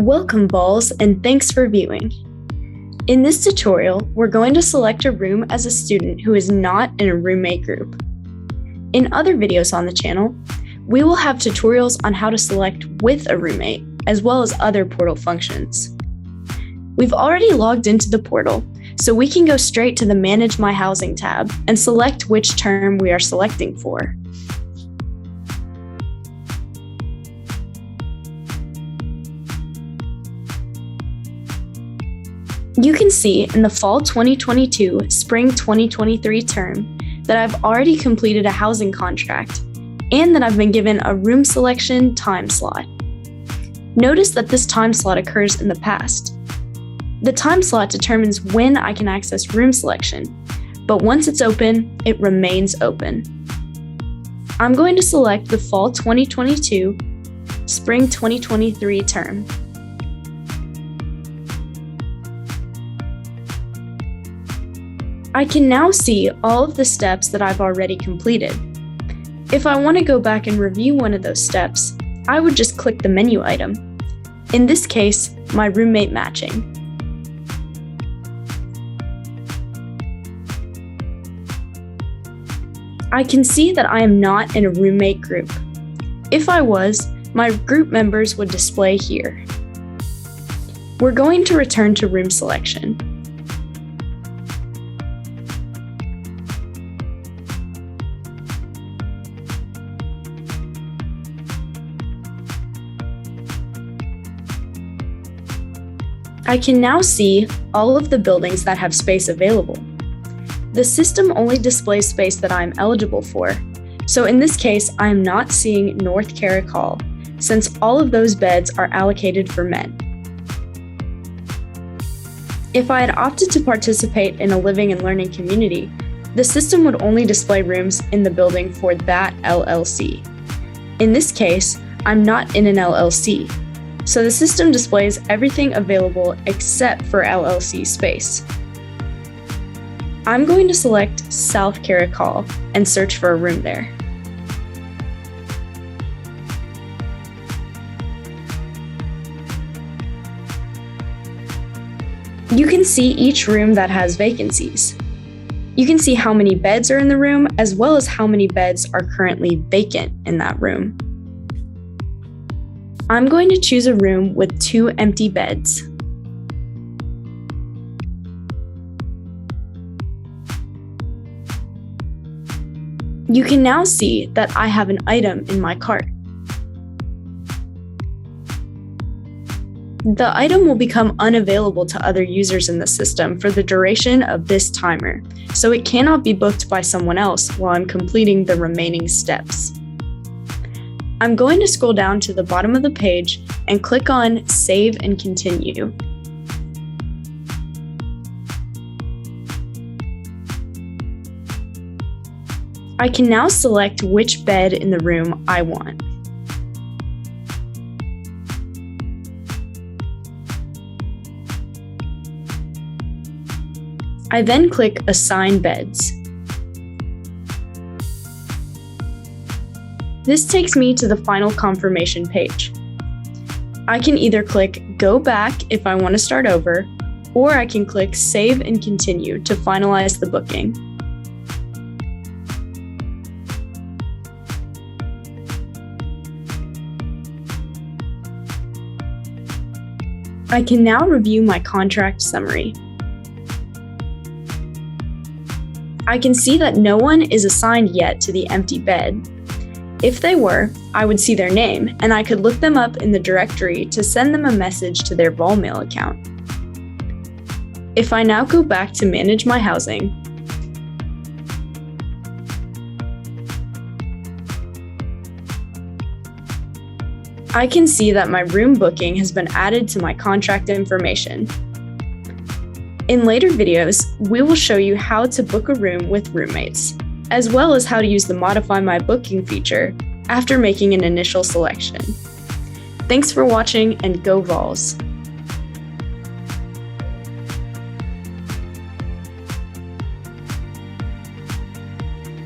Welcome, Vols, and thanks for viewing. In this tutorial, we're going to select a room as a student who is not in a roommate group. In other videos on the channel, we will have tutorials on how to select with a roommate, as well as other portal functions. We've already logged into the portal, so we can go straight to the Manage My Housing tab and select which term we are selecting for. You can see in the Fall 2022, Spring 2023 term that I've already completed a housing contract and that I've been given a room selection time slot. Notice that this time slot occurs in the past. The time slot determines when I can access room selection, but once it's open, it remains open. I'm going to select the Fall 2022, Spring 2023 term. I can now see all of the steps that I've already completed. If I want to go back and review one of those steps, I would just click the menu item. In this case, my roommate matching. I can see that I am not in a roommate group. If I was, my group members would display here. We're going to return to room selection. I can now see all of the buildings that have space available. The system only displays space that I am eligible for, so in this case, I am not seeing North Carrick Hall, since all of those beds are allocated for men. If I had opted to participate in a living and learning community, the system would only display rooms in the building for that LLC. In this case, I'm not in an LLC, so the system displays everything available except for LLC space. I'm going to select South Carrick Hall and search for a room there. You can see each room that has vacancies. You can see how many beds are in the room, as well as how many beds are currently vacant in that room. I'm going to choose a room with 2 empty beds. You can now see that I have an item in my cart. The item will become unavailable to other users in the system for the duration of this timer, so it cannot be booked by someone else while I'm completing the remaining steps. I'm going to scroll down to the bottom of the page and click on Save and Continue. I can now select which bed in the room I want. I then click Assign Beds. This takes me to the final confirmation page. I can either click Go Back if I want to start over, or I can click Save and Continue to finalize the booking. I can now review my contract summary. I can see that no one is assigned yet to the empty bed. If they were, I would see their name, and I could look them up in the directory to send them a message to their Volmail account. If I now go back to Manage My Housing, I can see that my room booking has been added to my contract information. In later videos, we will show you how to book a room with roommates, as well as how to use the Modify My Booking feature after making an initial selection. Thanks for watching, and go Vols!